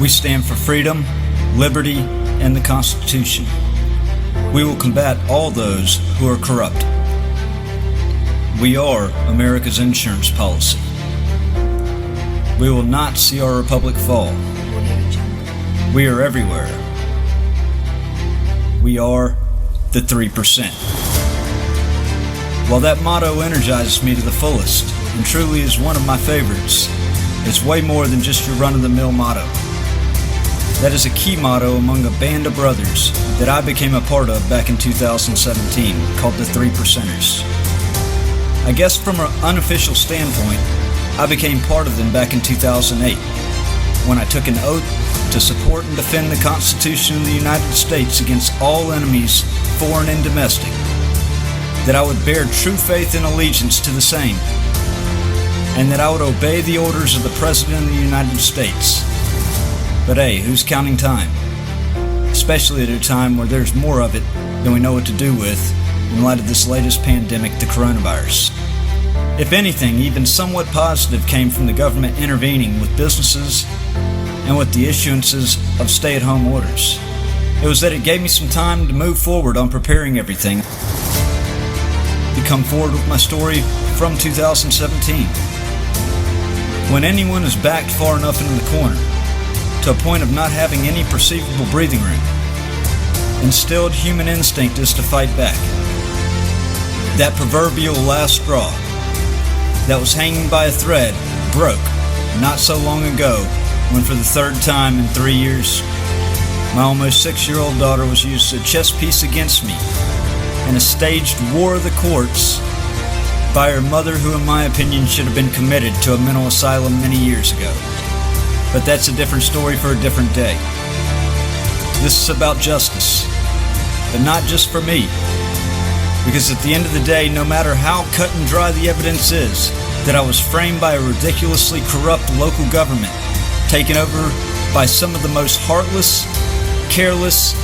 We stand for freedom, liberty, and the Constitution. We will combat all those who are corrupt. We are America's insurance policy. We will not see our republic fall. We are everywhere. We are the 3%. While that motto energizes me to the fullest and truly is one of my favorites, it's way more than just your run-of-the-mill motto. That is a key motto among a band of brothers that I became a part of back in 2017 called the 3%ers. I guess from an unofficial standpoint, I became part of them back in 2008 when I took an oath to support and defend the Constitution of the United States against all enemies, foreign and domestic, that I would bear true faith and allegiance to the same, and that I would obey the orders of the President of the United States. But hey, who's counting time? Especially at a time where there's more of it than we know what to do with in light of this latest pandemic, the coronavirus. If anything, even somewhat positive came from the government intervening with businesses and with the issuances of stay-at-home orders. It was that it gave me some time to move forward on preparing everything, to come forward with my story from 2017. When anyone is backed far enough into the corner, to a point of not having any perceivable breathing room, instilled human instinct is to fight back. That proverbial last straw that was hanging by a thread broke not so long ago when for the third time in 3 years, my almost 6-year-old daughter was used as a chess piece against me in a staged war of the courts by her mother, who in my opinion should have been committed to a mental asylum many years ago. But that's a different story for a different day. This is about justice, but not just for me. Because at the end of the day, no matter how cut and dry the evidence is that I was framed by a ridiculously corrupt local government, taken over by some of the most heartless, careless,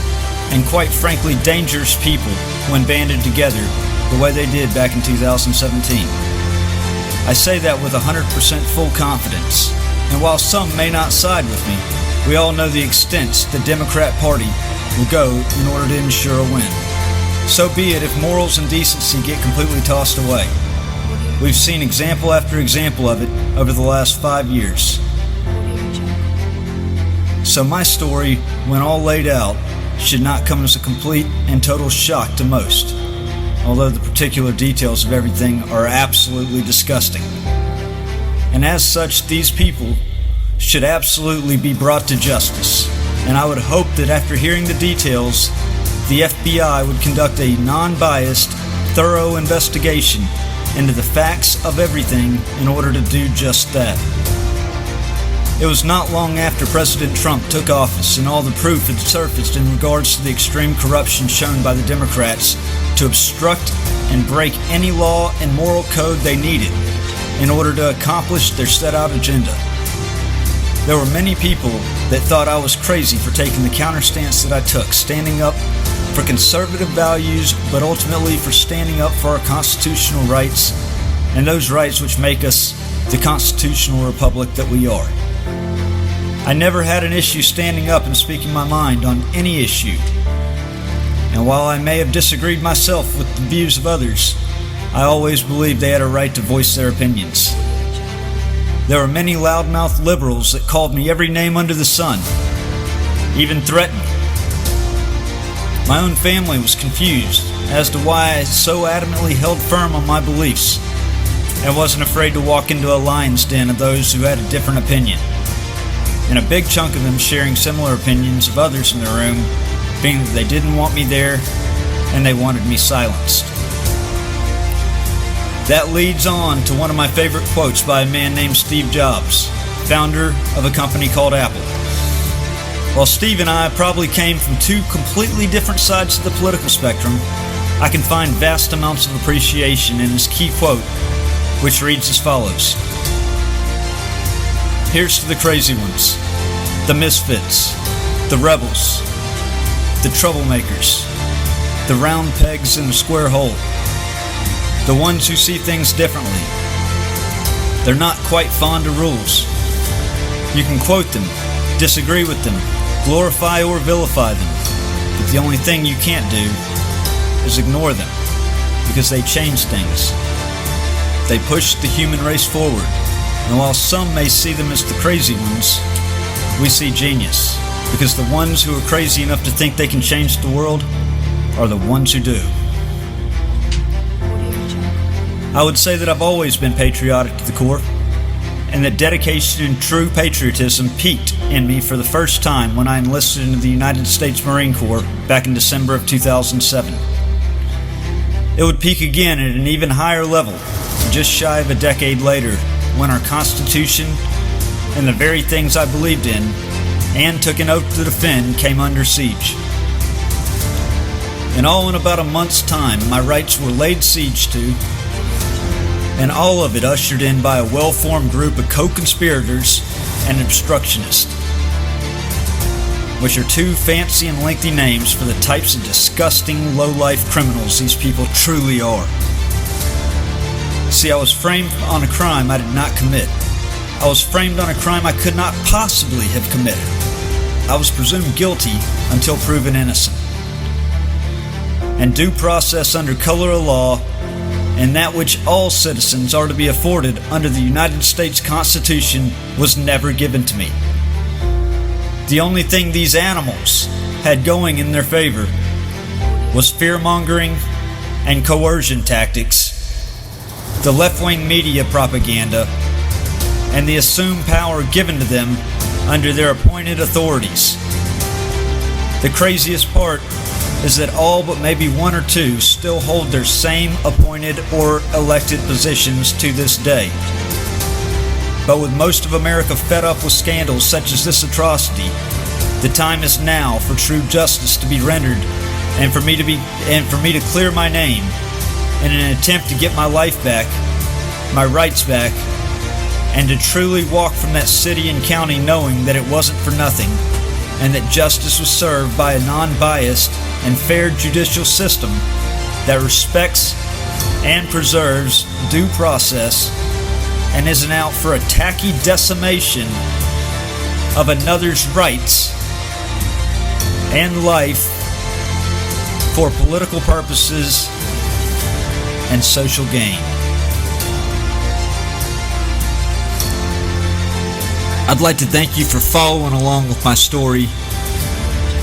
and quite frankly dangerous people when banded together the way they did back in 2017. I say that with 100% full confidence, and while some may not side with me, we all know the extents the Democrat Party will go in order to ensure a win. So be it if morals and decency get completely tossed away. We've seen example after example of it over the last 5 years. So my story, when all laid out, should not come as a complete and total shock to most, although the particular details of everything are absolutely disgusting. And as such, these people should absolutely be brought to justice, and I would hope that after hearing the details, the FBI would conduct a non-biased, thorough investigation into the facts of everything in order to do just that. It was not long after President Trump took office and all the proof had surfaced in regards to the extreme corruption shown by the Democrats to obstruct and break any law and moral code they needed in order to accomplish their set-out agenda. There were many people that thought I was crazy for taking the counter stance that I took, standing up for conservative values, but ultimately for standing up for our constitutional rights and those rights which make us the constitutional republic that we are. I never had an issue standing up and speaking my mind on any issue. And while I may have disagreed myself with the views of others, I always believed they had a right to voice their opinions. There were many loudmouth liberals that called me every name under the sun, even threatened me. My own family was confused as to why I so adamantly held firm on my beliefs and wasn't afraid to walk into a lion's den of those who had a different opinion, and a big chunk of them sharing similar opinions of others in the room, being that they didn't want me there and they wanted me silenced. That leads on to one of my favorite quotes by a man named Steve Jobs, founder of a company called Apple. While Steve and I probably came from two completely different sides of the political spectrum, I can find vast amounts of appreciation in his key quote, which reads as follows. Here's to the crazy ones, the misfits, the rebels, the troublemakers, the round pegs in the square hole, the ones who see things differently. They're not quite fond of rules. You can quote them, Disagree with them, glorify or vilify them, but the only thing you can't do is ignore them, because they change things. They push the human race forward, and while some may see them as the crazy ones, we see genius, because the ones who are crazy enough to think they can change the world are the ones who do. I would say that I've always been patriotic to the core, and that dedication and true patriotism peaked in me for the first time when I enlisted into the United States Marine Corps back in December of 2007. It would peak again at an even higher level, just shy of a decade later, when our Constitution and the very things I believed in and took an oath to defend came under siege. And all in about a month's time, my rights were laid siege to, and all of it ushered in by a well-formed group of co-conspirators and obstructionists, which are two fancy and lengthy names for the types of disgusting, low-life criminals these people truly are. See, I was framed on a crime I did not commit. I was framed on a crime I could not possibly have committed. I was presumed guilty until proven innocent. And due process under color of law, and that which all citizens are to be afforded under the United States Constitution, was never given to me. The only thing these animals had going in their favor was fear-mongering and coercion tactics, the left-wing media propaganda, and the assumed power given to them under their appointed authorities. The craziest part is that all but maybe one or two still hold their same appointed or elected positions to this day. But with most of America fed up with scandals such as this atrocity, the time is now for true justice to be rendered, and for me to clear my name in an attempt to get my life back, my rights back, and to truly walk from that city and county knowing that it wasn't for nothing, and that justice was served by a non-biased and fair judicial system that respects and preserves due process and isn't out for a tacky decimation of another's rights and life for political purposes and social gain. I'd like to thank you for following along with my story,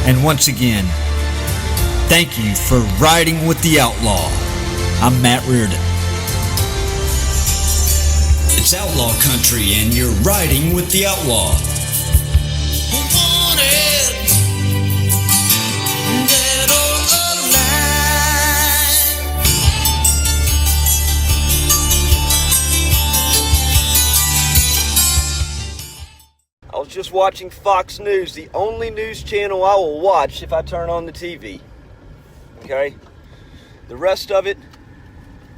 and once again, thank you for riding with the Outlaw. I'm Matt Reardon. It's Outlaw Country, and you're riding with the Outlaw. I was just watching Fox News, the only news channel I will watch if I turn on the TV. Okay? The rest of it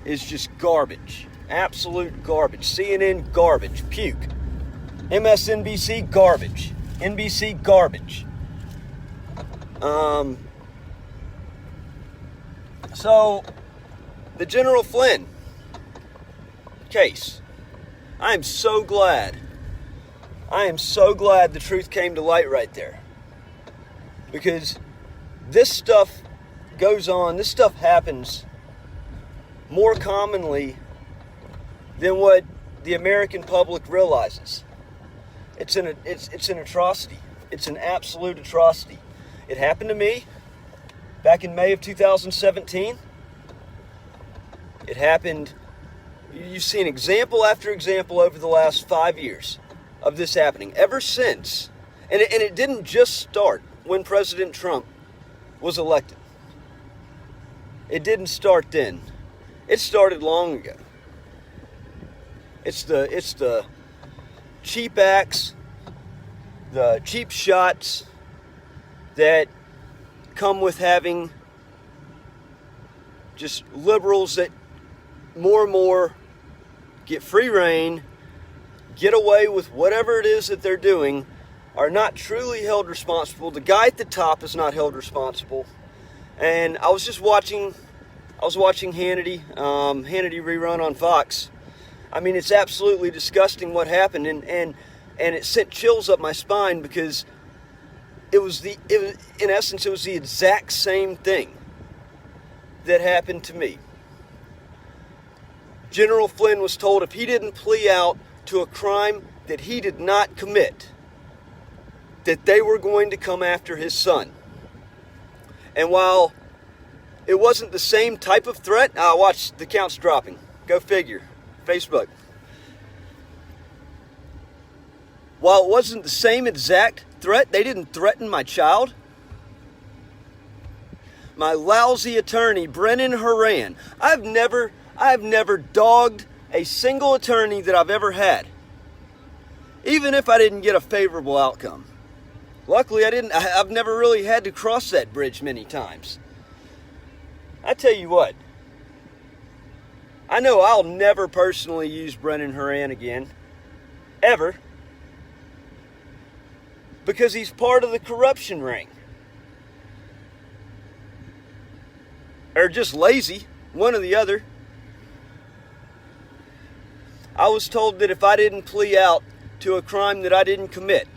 is just garbage. Absolute garbage. CNN, garbage. Puke. MSNBC, garbage. NBC, garbage. So, the General Flynn case. I am so glad the truth came to light right there. Because this stuff goes on, this stuff happens more commonly than what the American public realizes. It's an atrocity. It's an absolute atrocity. It happened to me back in May of 2017. It happened, you've seen example after example over the last 5 years of this happening, ever since. And it didn't just start when President Trump was elected. It didn't start then. It started long ago. It's the cheap acts, the cheap shots that come with having just liberals that more and more get free reign, get away with whatever it is that they're doing, are not truly held responsible. The guy at the top is not held responsible. And I was watching Hannity rerun on Fox. I mean, it's absolutely disgusting what happened, and And it sent chills up my spine because in essence, it was the exact same thing that happened to me. General Flynn was told if he didn't plea out to a crime that he did not commit, that they were going to come after his son. And while it wasn't the same type of threat, watch, the count's dropping. Go figure. Facebook. While it wasn't the same exact threat, they didn't threaten my child. My lousy attorney, Brennan Horan. I've never dogged a single attorney that I've ever had, even if I didn't get a favorable outcome. Luckily, I've never really had to cross that bridge many times. I tell you what, I know I'll never personally use Brennan Horan again, ever, because he's part of the corruption ring. Or just lazy, one or the other. I was told that if I didn't plea out to a crime that I didn't commit,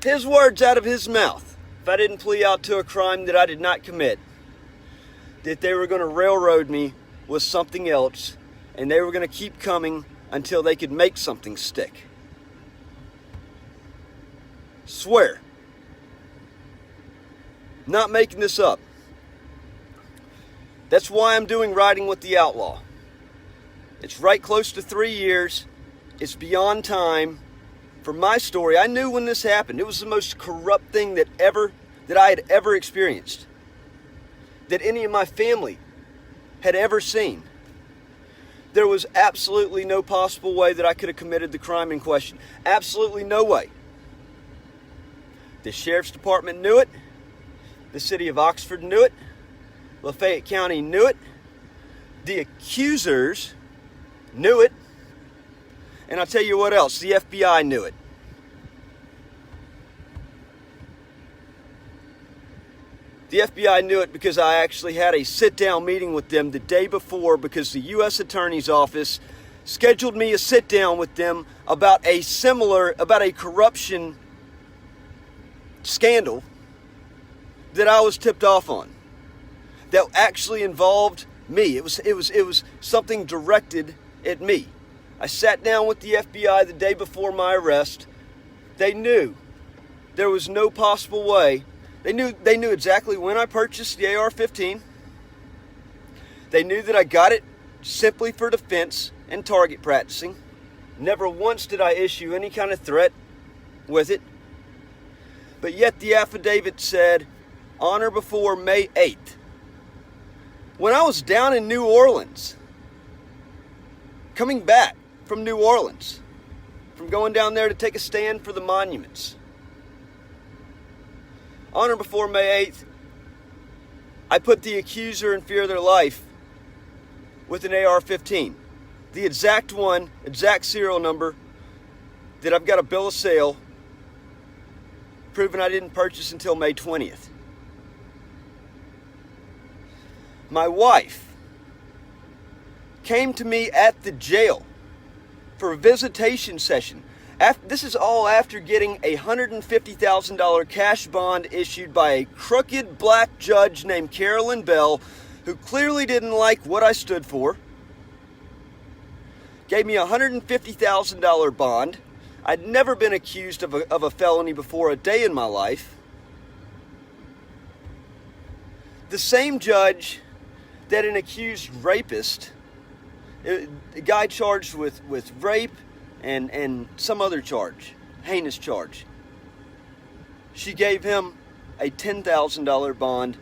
his words out of his mouth, if I didn't plea out to a crime that I did not commit, that they were going to railroad me with something else, and they were going to keep coming until they could make something stick. Swear. Not making this up. That's why I'm doing Riding with the Outlaw. It's right close to 3 years. It's beyond time. For my story, I knew when this happened. It was the most corrupt thing that I had ever experienced. That any of my family had ever seen. There was absolutely no possible way that I could have committed the crime in question. Absolutely no way. The sheriff's department knew it. The city of Oxford knew it. Lafayette County knew it. The accusers knew it. And I'll tell you what else, the FBI knew it. The FBI knew it because I actually had a sit-down meeting with them the day before, because the U.S. Attorney's Office scheduled me a sit-down with them about a corruption scandal that I was tipped off on, that actually involved me. It was something directed at me. I sat down with the FBI the day before my arrest. They knew there was no possible way. They knew exactly when I purchased the AR-15. They knew that I got it simply for defense and target practicing. Never once did I issue any kind of threat with it. But yet the affidavit said, honor before May 8th. When I was down in New Orleans, coming back from New Orleans, from going down there to take a stand for the monuments. Honor before May 8th, I put the accuser in fear of their life with an AR-15. The exact one, exact serial number that I've got a bill of sale proving I didn't purchase until May 20th. My wife came to me at the jail for a visitation session. This is all after getting a $150,000 cash bond issued by a crooked black judge named Carolyn Bell, who clearly didn't like what I stood for. Gave me a $150,000 bond. I'd never been accused of a felony before a day in my life. The same judge that an accused rapist, a guy charged with rape and some other charge, heinous charge, she gave him a $10,000 bond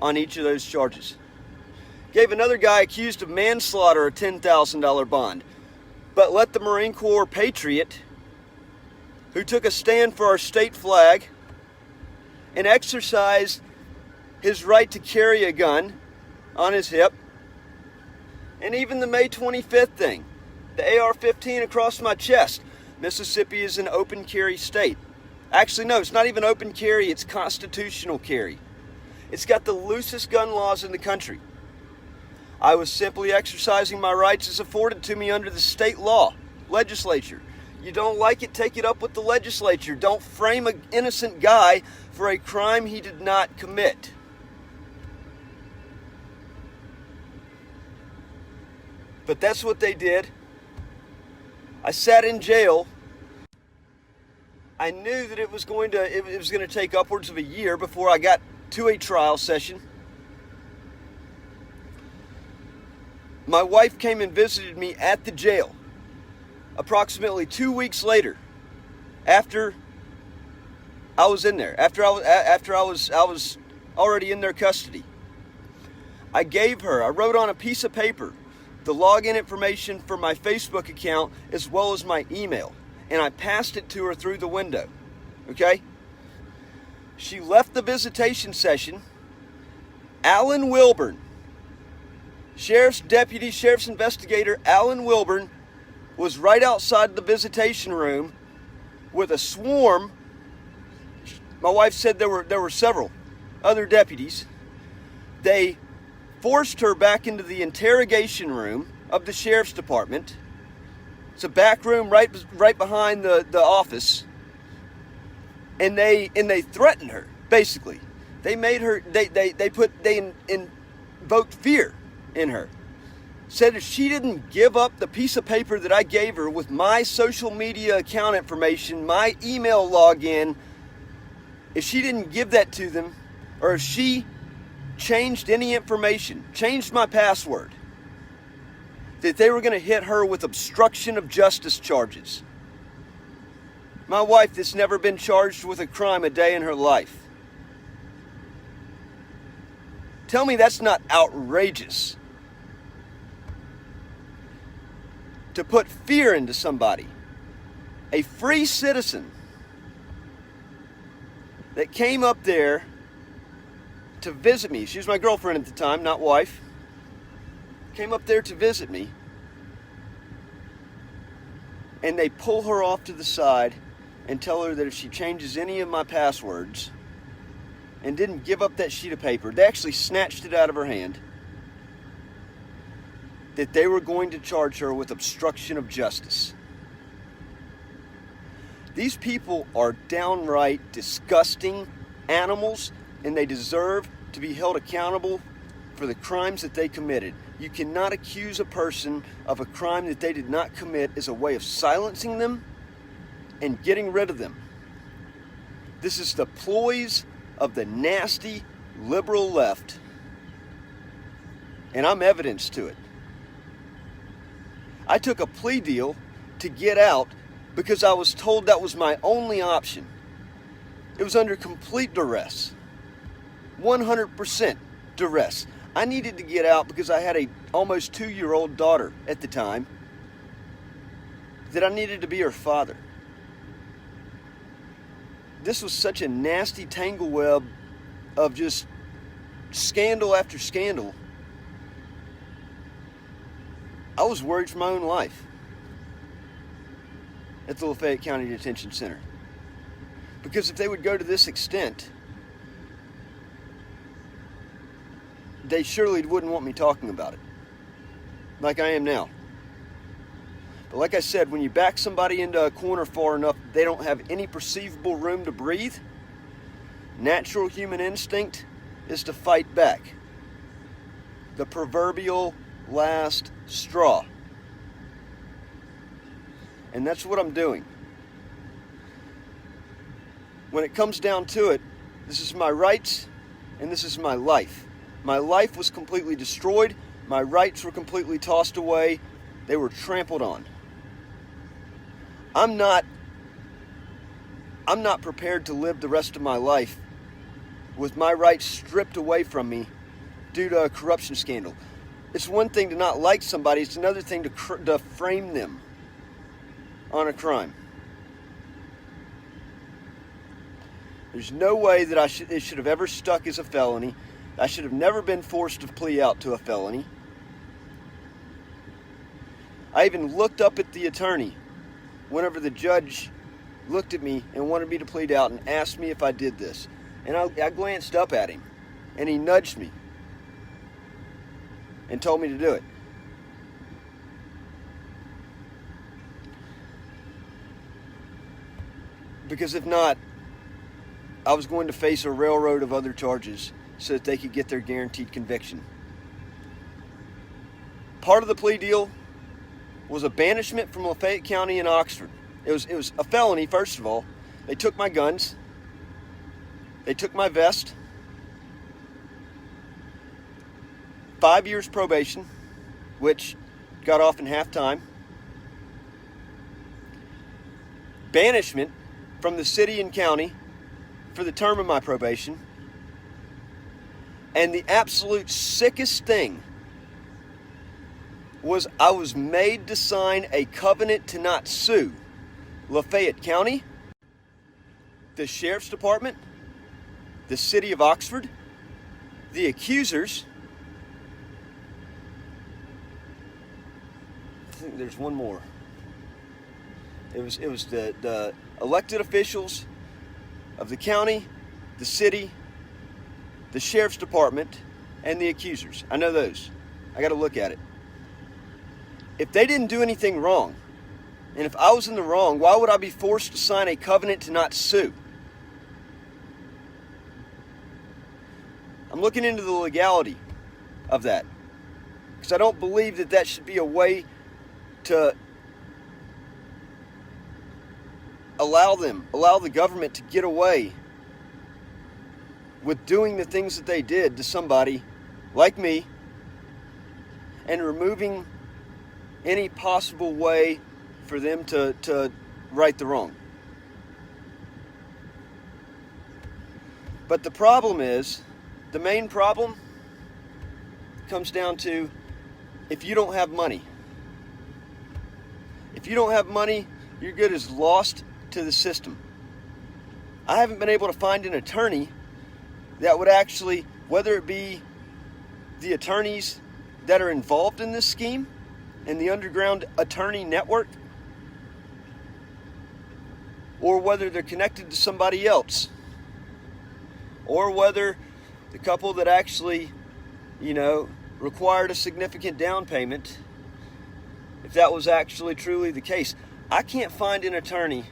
on each of those charges. Gave another guy accused of manslaughter a $10,000 bond, but let the Marine Corps patriot, who took a stand for our state flag and exercised his right to carry a gun on his hip, and even the May 25th thing, the AR-15 across my chest. Mississippi is an open carry state. Actually, no, it's not even open carry, it's constitutional carry. It's got the loosest gun laws in the country. I was simply exercising my rights as afforded to me under the state law, legislature. You don't like it, take it up with the legislature. Don't frame an innocent guy for a crime he did not commit. But that's what they did. I sat in jail. I knew that it was going to take upwards of a year before I got to a trial session. My wife came and visited me at the jail approximately 2 weeks later, after I was in there, after I was already in their custody. I wrote on a piece of paper the login information for my Facebook account as well as my email, and I passed it to her through the window. Okay? She left the visitation session. Alan Wilburn, Sheriff's investigator Alan Wilburn, was right outside the visitation room with a swarm. My wife said there were several other deputies. They forced her back into the interrogation room of the sheriff's department. It's a back room right behind the office. And they threatened her, basically. They made her they invoked fear in her. Said if she didn't give up the piece of paper that I gave her with my social media account information, my email login, if she didn't give that to them, or if she changed any information, changed my password, that they were going to hit her with obstruction of justice charges. My wife that's never been charged with a crime a day in her life. Tell me that's not outrageous. To put fear into somebody. A free citizen that came up there to visit me. She was my girlfriend at the time, not wife. Came up there to visit me. And they pull her off to the side and tell her that if she changes any of my passwords and didn't give up that sheet of paper, they actually snatched it out of her hand, that they were going to charge her with obstruction of justice. These people are downright disgusting animals, and they deserve to be held accountable for the crimes that they committed. You cannot accuse a person of a crime that they did not commit as a way of silencing them and getting rid of them. This is the ploys of the nasty liberal left, and I'm evidence to it. I took a plea deal to get out because I was told that was my only option. It was under complete duress. 100% duress. I needed to get out because I had a almost 2-year-old daughter at the time that I needed to be her father. This was such a nasty tangle web of just scandal after scandal. I was worried for my own life at the Lafayette County Detention Center. Because if they would go to this extent, they surely wouldn't want me talking about it, like I am now. But like I said, when you back somebody into a corner far enough, they don't have any perceivable room to breathe. Natural human instinct is to fight back. The proverbial last straw. And that's what I'm doing. When it comes down to it, this is my rights and this is my life. My life was completely destroyed. My rights were completely tossed away. They were trampled on. I'm not prepared to live the rest of my life with my rights stripped away from me due to a corruption scandal. It's one thing to not like somebody, it's another thing to frame them on a crime. There's no way that it should have ever stuck as a felony. I should have never been forced to plea out to a felony. I even looked up at the attorney whenever the judge looked at me and wanted me to plead out and asked me if I did this. And I glanced up at him, and he nudged me and told me to do it. Because if not, I was going to face a railroad of other charges so that they could get their guaranteed conviction. Part of the plea deal was a banishment from Lafayette County in Oxford. It was a felony, first of all. They took my guns. They took my vest. 5 years probation, which got off in half time. Banishment from the city and county for the term of my probation. And the absolute sickest thing was I was made to sign a covenant to not sue Lafayette County, the Sheriff's Department, the City of Oxford, the accusers. I think there's one more. It was the elected officials of the county, the city, the Sheriff's Department, and the accusers. I know those. I got to look at it. If they didn't do anything wrong, and if I was in the wrong, why would I be forced to sign a covenant to not sue? I'm looking into the legality of that, because I don't believe that that should be a way to allow the government to get away with doing the things that they did to somebody like me and removing any possible way for them to right the wrong. But the problem is, the main problem comes down to if you don't have money. If you don't have money, your good is lost to the system. I haven't been able to find an attorney that would actually, whether it be the attorneys that are involved in this scheme and the underground attorney network, or whether they're connected to somebody else, or whether the couple that actually, required a significant down payment, if that was actually truly the case. I can't find an attorney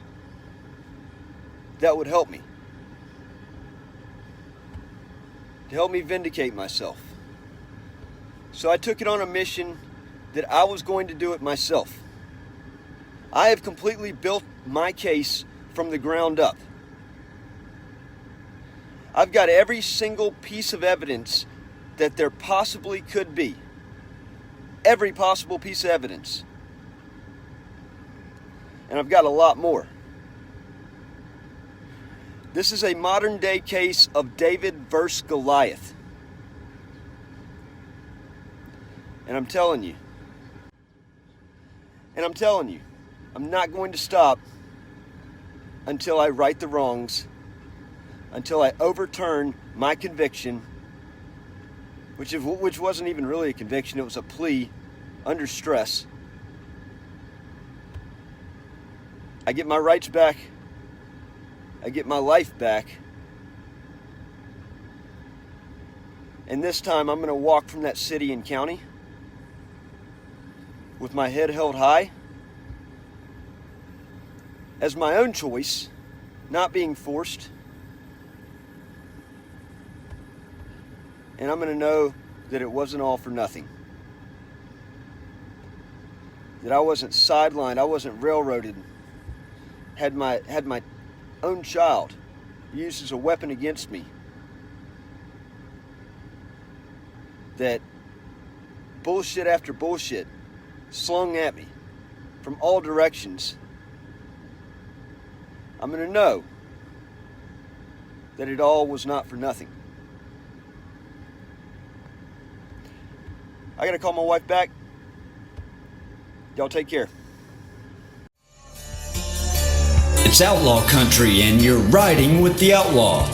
that would help me, to help me vindicate myself. So I took it on a mission that I was going to do it myself. I have completely built my case from the ground up. I've got every single piece of evidence that there possibly could be. Every possible piece of evidence. And I've got a lot more. This is a modern day case of David versus Goliath. And I'm telling you, I'm not going to stop until I right the wrongs, until I overturn my conviction, which wasn't even really a conviction, it was a plea under stress. I get my rights back. I get my life back. And this time I'm going to walk from that city and county with my head held high, as my own choice, not being forced. And I'm going to know that it wasn't all for nothing. That I wasn't sidelined, I wasn't railroaded. Had my own child used as a weapon against me. That bullshit after bullshit slung at me from all directions. I'm going to know that it all was not for nothing. I got to call my wife back. Y'all take care. It's outlaw country and you're riding with the outlaw.